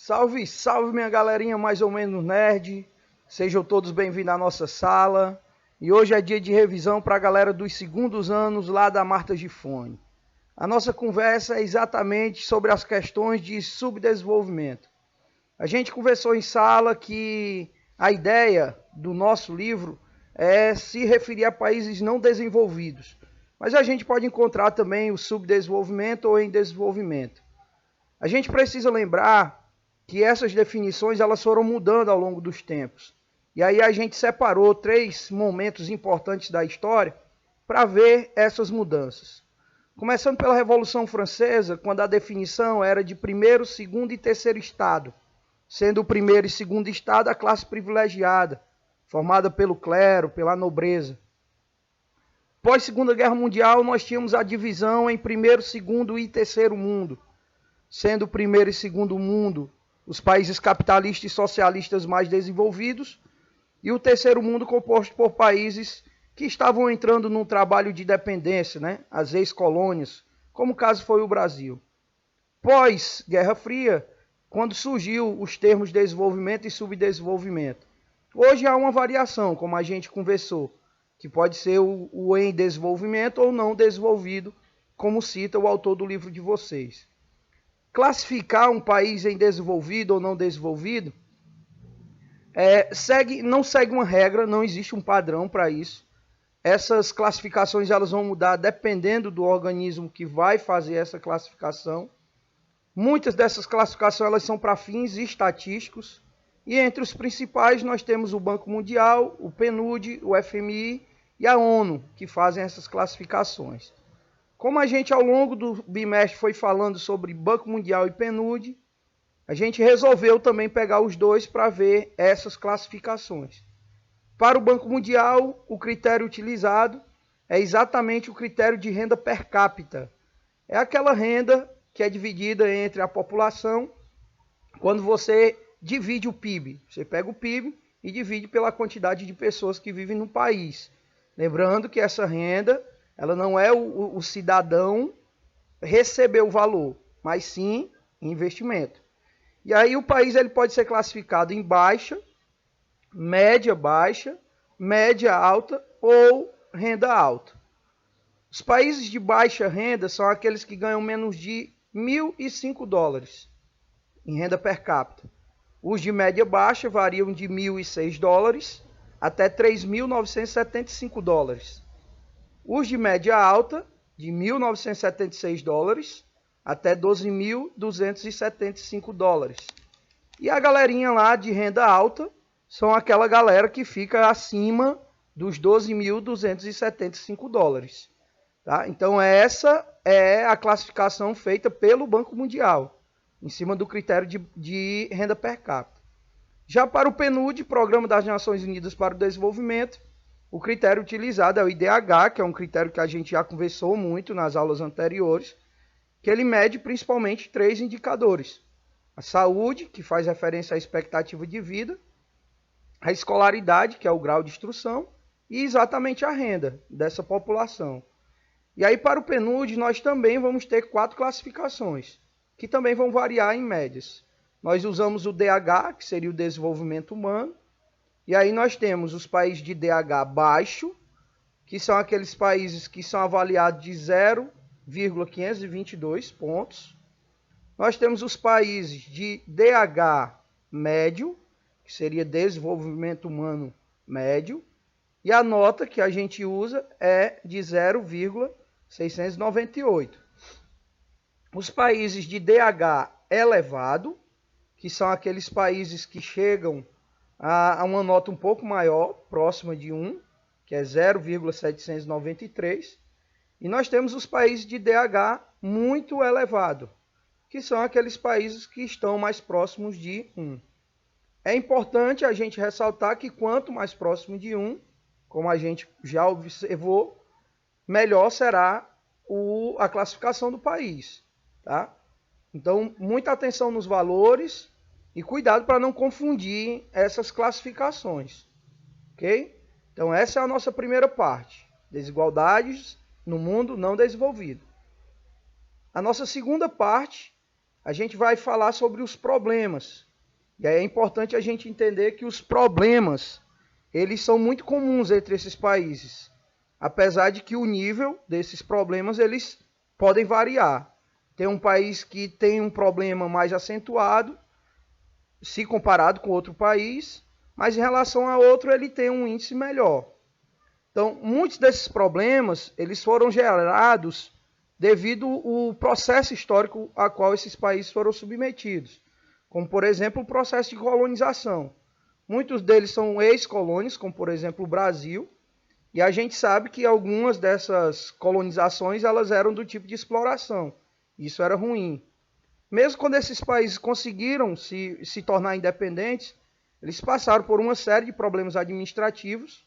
Salve, salve minha galerinha mais ou menos nerd. Sejam todos bem-vindos à nossa sala. E hoje é dia de revisão para a galera dos segundos anos lá da Marta Gifone. A nossa conversa é exatamente sobre as questões de subdesenvolvimento. A gente conversou em sala que a ideia do nosso livro é se referir a países não desenvolvidos. Mas a gente pode encontrar também o subdesenvolvimento ou em desenvolvimento. A gente precisa lembrar que essas definições elas foram mudando ao longo dos tempos. E aí a gente separou 3 momentos importantes da história para ver essas mudanças. Começando pela Revolução Francesa, quando a definição era de primeiro, segundo e terceiro estado, sendo o primeiro e segundo estado a classe privilegiada, formada pelo clero, pela nobreza. Pós Segunda Guerra Mundial, nós tínhamos a divisão em primeiro, segundo e terceiro mundo, sendo o primeiro e segundo mundo os países capitalistas e socialistas mais desenvolvidos, e o terceiro mundo composto por países que estavam entrando num trabalho de dependência, as ex-colônias, como o caso foi o Brasil. Pós-Guerra Fria, quando surgiu os termos desenvolvimento e subdesenvolvimento. Hoje há uma variação, como a gente conversou, que pode ser o em desenvolvimento ou não desenvolvido, como cita o autor do livro de vocês. Classificar um país em desenvolvido ou não desenvolvido não segue uma regra, não existe um padrão para isso. Essas classificações elas vão mudar dependendo do organismo que vai fazer essa classificação. Muitas dessas classificações elas são para fins estatísticos, e entre os principais nós temos o Banco Mundial, o PNUD, o FMI e a ONU, que fazem essas classificações. Como a gente ao longo do bimestre foi falando sobre Banco Mundial e PNUD, a gente resolveu também pegar os dois para ver essas classificações. Para o Banco Mundial, o critério utilizado é exatamente o critério de renda per capita. É aquela renda que é dividida entre a população quando você divide o PIB. Você pega o PIB e divide pela quantidade de pessoas que vivem no país. Lembrando que essa renda ela não é o cidadão receber o valor, mas sim investimento. E aí o país ele pode ser classificado em baixa, baixa, média alta ou renda alta. Os países de baixa renda são aqueles que ganham menos de $1.005 em renda per capita. Os de média baixa variam de $1.006 até $3.975. Os de média alta, de $1.976 até $12.275. E a galerinha lá de renda alta são aquela galera que fica acima dos $12.275. Tá? Então essa é a classificação feita pelo Banco Mundial, em cima do critério de renda per capita. Já para o PNUD, Programa das Nações Unidas para o Desenvolvimento, o critério utilizado é o IDH, que é um critério que a gente já conversou muito nas aulas anteriores, que ele mede principalmente 3 indicadores. A saúde, que faz referência à expectativa de vida, a escolaridade, que é o grau de instrução, e exatamente a renda dessa população. E aí para o PNUD nós também vamos ter 4 classificações, que também vão variar em médias. Nós usamos o DH, que seria o desenvolvimento humano, e aí nós temos os países de DH baixo, que são aqueles países que são avaliados de 0,522 pontos. Nós temos os países de DH médio, que seria desenvolvimento humano médio, e a nota que a gente usa é de 0,698. Os países de DH elevado, que são aqueles países que chegam a uma nota um pouco maior, próxima de 1, que é 0,793. E nós temos os países de DH muito elevado, que são aqueles países que estão mais próximos de 1. É importante a gente ressaltar que quanto mais próximo de 1, como a gente já observou, melhor será a classificação do país. Tá? Então, muita atenção nos valores e cuidado para não confundir essas classificações. Ok? Então, essa é a nossa primeira parte. Desigualdades no mundo não desenvolvido. A nossa segunda parte, a gente vai falar sobre os problemas. E aí é importante a gente entender que os problemas, eles são muito comuns entre esses países. Apesar de que o nível desses problemas, eles podem variar. Tem um país que tem um problema mais acentuado, se comparado com outro país, mas em relação a outro ele tem um índice melhor. Então, muitos desses problemas, eles foram gerados devido ao processo histórico a qual esses países foram submetidos. Como, por exemplo, o processo de colonização. Muitos deles são ex-colônias, como, por exemplo, o Brasil. E a gente sabe que algumas dessas colonizações elas eram do tipo de exploração. Isso era ruim. Mesmo quando esses países conseguiram se tornar independentes, eles passaram por uma série de problemas administrativos,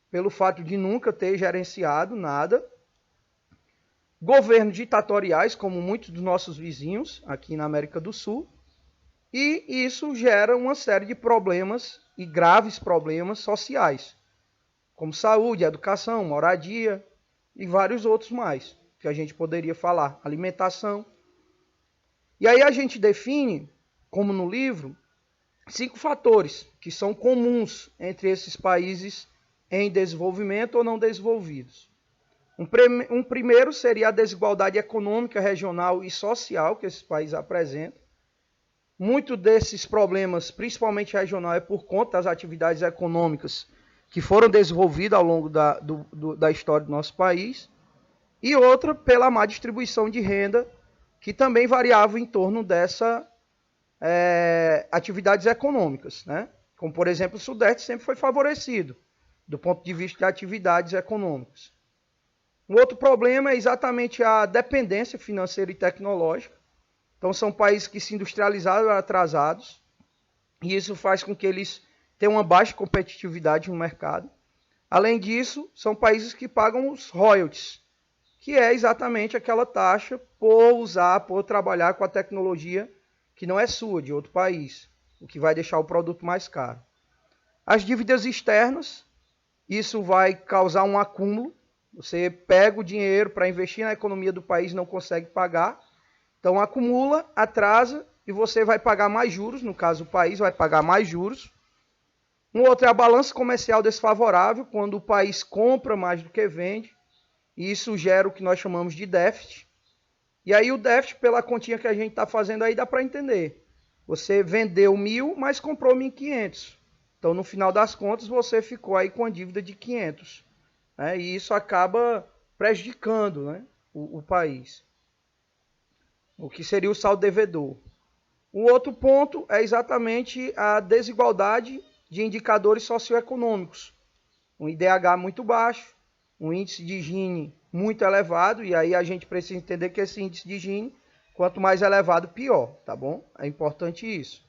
pelo fato de nunca ter gerenciado nada. Governos ditatoriais, como muitos dos nossos vizinhos aqui na América do Sul. E isso gera uma série de problemas e graves problemas sociais, como saúde, educação, moradia e vários outros mais, que a gente poderia falar, alimentação. E aí a gente define, como no livro, 5 fatores que são comuns entre esses países em desenvolvimento ou não desenvolvidos. Um primeiro seria a desigualdade econômica, regional e social que esses países apresentam. Muito desses problemas, principalmente regional, é por conta das atividades econômicas que foram desenvolvidas ao longo da história do nosso país. E outra pela má distribuição de renda, que também variava em torno dessas atividades econômicas, né? Como, por exemplo, o Sudeste sempre foi favorecido, do ponto de vista de atividades econômicas. Um outro problema é exatamente a dependência financeira e tecnológica. Então, são países que se industrializaram atrasados, e isso faz com que eles tenham uma baixa competitividade no mercado. Além disso, são países que pagam os royalties, que é exatamente aquela taxa por trabalhar com a tecnologia que não é sua, de outro país, o que vai deixar o produto mais caro. As dívidas externas, isso vai causar um acúmulo. Você pega o dinheiro para investir na economia do país e não consegue pagar. Então acumula, atrasa e você vai pagar mais juros, no caso o país vai pagar mais juros. Um outro é a balança comercial desfavorável, quando o país compra mais do que vende, e isso gera o que nós chamamos de déficit. E aí o déficit, pela continha que a gente está fazendo aí, dá para entender. Você vendeu 1.000, mas comprou 1.500. Então no final das contas você ficou aí com a dívida de 500. Né? E isso acaba prejudicando, né, o país. O que seria o saldo devedor. O outro ponto é exatamente a desigualdade de indicadores socioeconômicos. Um IDH muito baixo, um índice de Gini muito elevado, e aí a gente precisa entender que esse índice de Gini, quanto mais elevado, pior, tá bom? É importante isso.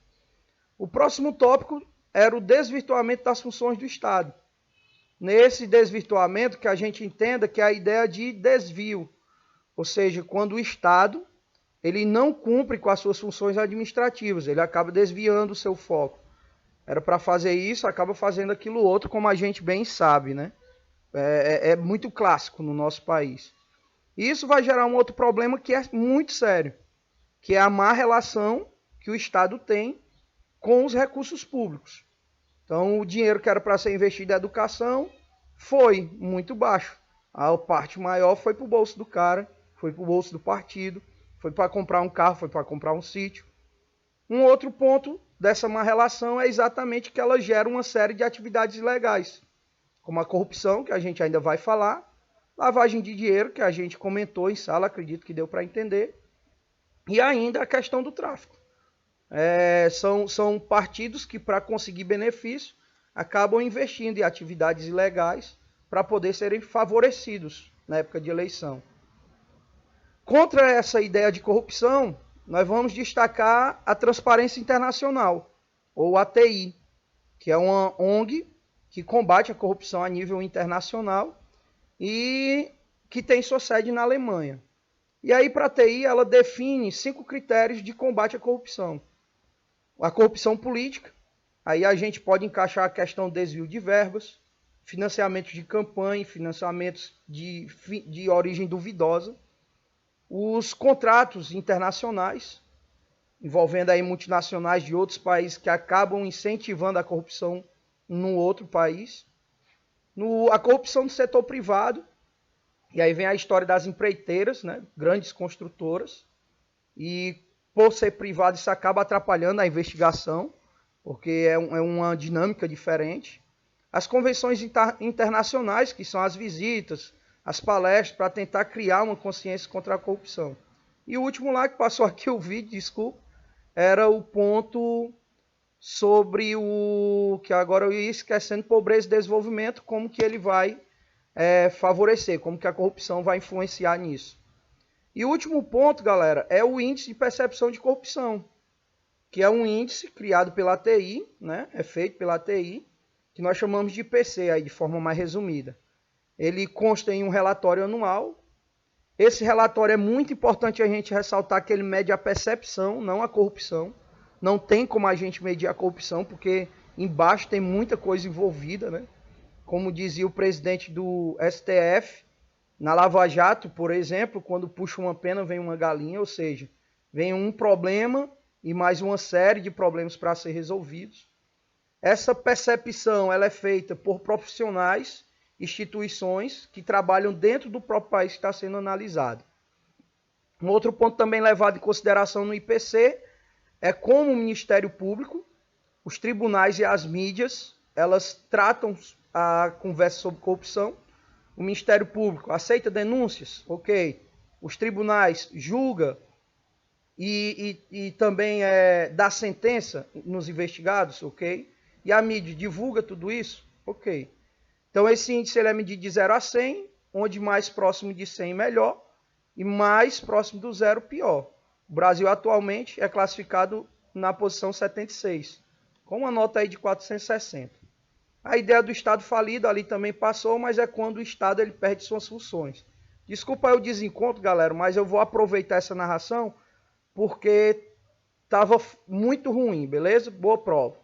O próximo tópico era o desvirtuamento das funções do Estado. Nesse desvirtuamento, que a gente entenda que é a ideia de desvio, ou seja, quando o Estado ele não cumpre com as suas funções administrativas, ele acaba desviando o seu foco. Era para fazer isso, acaba fazendo aquilo outro, como a gente bem sabe, né? É muito clássico no nosso país. E isso vai gerar um outro problema que é muito sério, que é a má relação que o Estado tem com os recursos públicos. Então, o dinheiro que era para ser investido em educação foi muito baixo. A parte maior foi para o bolso do cara, foi para o bolso do partido, foi para comprar um carro, foi para comprar um sítio. Um outro ponto dessa má relação é exatamente que ela gera uma série de atividades ilegais, como a corrupção, que a gente ainda vai falar, lavagem de dinheiro, que a gente comentou em sala, acredito que deu para entender, e ainda a questão do tráfico. São partidos que, para conseguir benefício, acabam investindo em atividades ilegais para poder serem favorecidos na época de eleição. Contra essa ideia de corrupção, nós vamos destacar a Transparência Internacional, ou ATI, que é uma ONG que combate a corrupção a nível internacional e que tem sua sede na Alemanha. E aí, para a ATI, ela define 5 critérios de combate à corrupção. A corrupção política, aí a gente pode encaixar a questão do desvio de verbas, financiamentos de campanha, financiamentos de origem duvidosa, os contratos internacionais, envolvendo aí multinacionais de outros países que acabam incentivando a corrupção no outro país. A corrupção do setor privado, e aí vem a história das empreiteiras, né, grandes construtoras, e por ser privado isso acaba atrapalhando a investigação, porque é uma dinâmica diferente. As convenções internacionais, que são as visitas, as palestras, para tentar criar uma consciência contra a corrupção. E o último lá, que passou aqui o vídeo, desculpa, era o ponto sobre o que agora eu ia esquecendo, pobreza e desenvolvimento, como que ele vai favorecer, como que a corrupção vai influenciar nisso. E o último ponto, galera, é o índice de percepção de corrupção, que é um índice criado pela TI, né? É feito pela TI, que nós chamamos de IPC, aí de forma mais resumida. Ele consta em um relatório anual. Esse relatório é muito importante a gente ressaltar que ele mede a percepção, não a corrupção. Não tem como a gente medir a corrupção, porque embaixo tem muita coisa envolvida, né? Como dizia o presidente do STF, na Lava Jato, por exemplo, quando puxa uma pena vem uma galinha, ou seja, vem um problema e mais uma série de problemas para ser resolvidos. Essa percepção ela é feita por profissionais, instituições que trabalham dentro do próprio país que está sendo analisado. Um outro ponto também levado em consideração no IPC é como o Ministério Público, os tribunais e as mídias, elas tratam a conversa sobre corrupção. O Ministério Público aceita denúncias, ok. Os tribunais julga e também dá sentença nos investigados, ok. E a mídia divulga tudo isso, ok. Então esse índice ele é medido de 0 a 100, onde mais próximo de 100 melhor e mais próximo do 0 pior. O Brasil atualmente é classificado na posição 76, com uma nota aí de 460. A ideia do Estado falido ali também passou, mas é quando o Estado ele perde suas funções. Desculpa aí o desencontro, galera, mas eu vou aproveitar essa narração porque estava muito ruim, beleza? Boa prova.